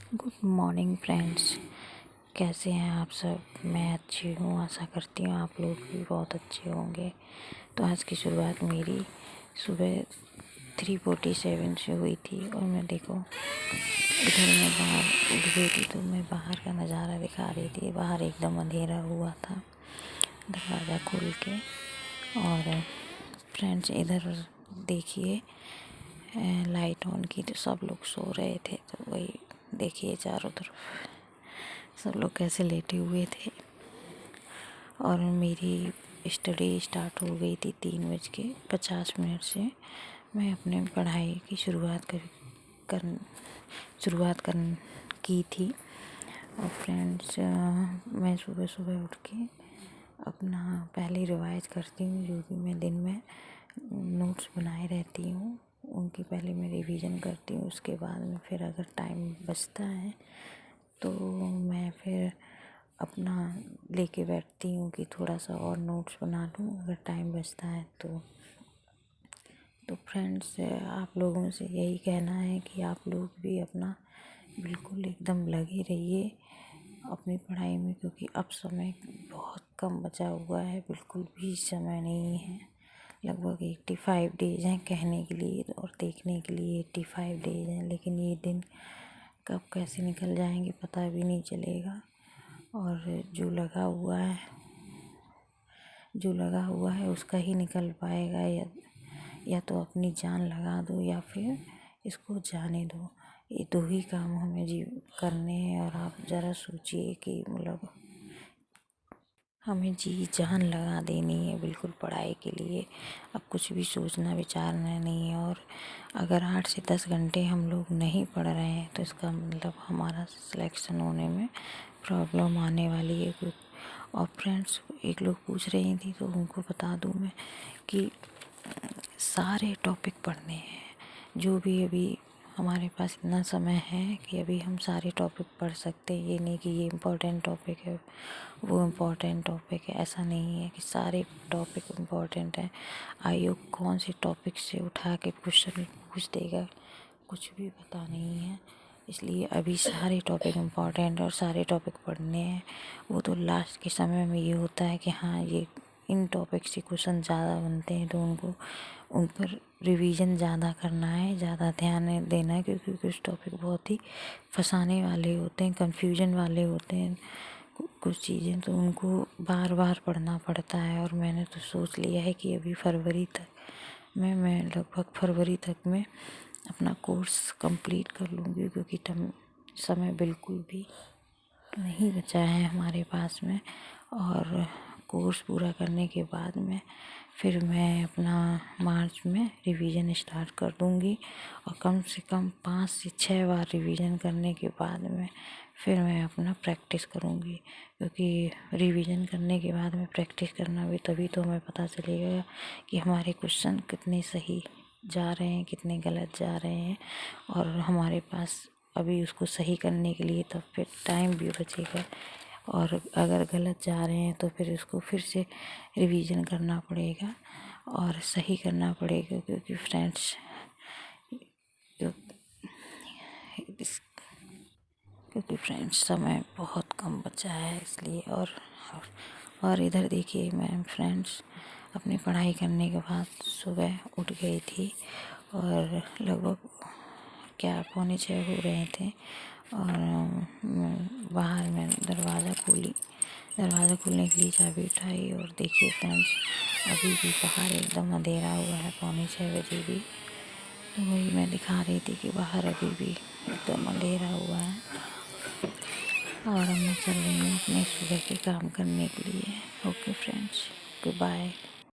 Good morning friends. कैसे हैं आप सब? मैं अच्छी हूँ, आशा करती हूँ आप लोग भी बहुत अच्छे होंगे। तो आज की शुरुआत मेरी सुबह 3:47 से हुई थी और मैं देखो इधर मैं बाहर उठ गई थी, तो मैं बाहर का नज़ारा दिखा रही थी। बाहर एकदम अंधेरा हुआ था, दरवाज़ा खोल के। और फ्रेंड्स इधर देखिए, लाइट ऑन की तो सब लोग सो रहे थे, तो वही देखिए चारों तरफ सब लोग कैसे लेटे हुए थे। और मेरी स्टडी स्टार्ट हो गई थी 3:50 से। मैं अपने पढ़ाई की शुरुआत की थी। और फ्रेंड्स मैं सुबह सुबह उठ के अपना पहले रिवाइज करती हूँ, जो भी मैं दिन में नोट्स बनाए रहती हूँ उनकी पहले मैं रिवीजन करती हूँ। उसके बाद में फिर अगर टाइम बचता है तो मैं फिर अपना लेके बैठती हूँ कि थोड़ा सा और नोट्स बना लूँ अगर टाइम बचता है तो फ्रेंड्स आप लोगों से यही कहना है कि आप लोग भी अपना बिल्कुल एकदम लगे रहिए अपनी पढ़ाई में, क्योंकि अब समय बहुत कम बचा हुआ है, बिल्कुल भी समय नहीं है। लगभग 85 डेज हैं कहने के लिए और देखने के लिए 85 डेज हैं, लेकिन ये दिन कब कैसे निकल जाएंगे पता भी नहीं चलेगा। और जो लगा हुआ है उसका ही निकल पाएगा, या तो अपनी जान लगा दो या फिर इसको जाने दो। ये दो ही काम हमें करने हैं। और आप ज़रा सोचिए कि मतलब हमें जी जान लगा देनी है बिल्कुल पढ़ाई के लिए। अब कुछ भी सोचना विचारना नहीं है। और अगर 8 से 10 घंटे हम लोग नहीं पढ़ रहे हैं तो इसका मतलब हमारा सिलेक्शन होने में प्रॉब्लम आने वाली है। और फ्रेंड्स एक लोग पूछ रही थी तो उनको बता दूं मैं कि सारे टॉपिक पढ़ने हैं। जो भी अभी हमारे पास इतना समय है कि अभी हम सारे टॉपिक पढ़ सकते हैं। ये नहीं कि ये इम्पोर्टेंट टॉपिक है वो इम्पोर्टेंट टॉपिक है, ऐसा नहीं है कि सारे टॉपिक इम्पोर्टेंट हैं। आयोग कौन से टॉपिक से उठा के क्वेश्चन पूछ देगा कुछ भी पता नहीं है। इसलिए अभी सारे टॉपिक इम्पोर्टेंट और सारे टॉपिक पढ़ने हैं। वो तो लास्ट के समय में ये होता है कि हाँ ये इन टॉपिक से क्वेश्चन ज़्यादा बनते हैं तो उन पर रिवीजन ज़्यादा करना है, ज़्यादा ध्यान देना है, क्योंकि कुछ टॉपिक बहुत ही फंसाने वाले होते हैं, कंफ्यूजन वाले होते हैं कुछ चीज़ें, तो उनको बार बार पढ़ना पड़ता है। और मैंने तो सोच लिया है कि अभी फरवरी तक मैं लगभग फरवरी तक में अपना कोर्स कंप्लीट कर लूँगी, क्योंकि समय बिल्कुल भी नहीं बचा है हमारे पास में। और कोर्स पूरा करने के बाद में फिर मैं अपना मार्च में रिवीजन स्टार्ट कर दूँगी। और कम से कम 5 से 6 बार रिवीजन करने के बाद में फिर मैं अपना प्रैक्टिस करूँगी, क्योंकि रिवीजन करने के बाद में प्रैक्टिस करना भी तभी तो हमें पता चलेगा कि हमारे क्वेश्चन कितने सही जा रहे हैं कितने गलत जा रहे हैं। और हमारे पास अभी उसको सही करने के लिए तब फिर टाइम भी बचेगा। और अगर गलत जा रहे हैं तो फिर उसको फिर से रिवीजन करना पड़ेगा और सही करना पड़ेगा, क्योंकि फ्रेंड्स समय बहुत कम बचा है इसलिए। और इधर देखिए मैं फ्रेंड्स अपनी पढ़ाई करने के बाद सुबह उठ गई थी और लगभग 5:45 हो रहे थे। और बाहर में दरवाज़ा खोलने के लिए चाबी उठाई और देखिए फ्रेंड्स अभी भी बाहर एकदम अंधेरा हुआ है, 5:45 भी। तो वही मैं दिखा रही थी कि बाहर अभी भी एकदम अंधेरा हुआ है। और मैं चल रही हूँ अपने सुबह के काम करने के लिए। Okay friends, good bye.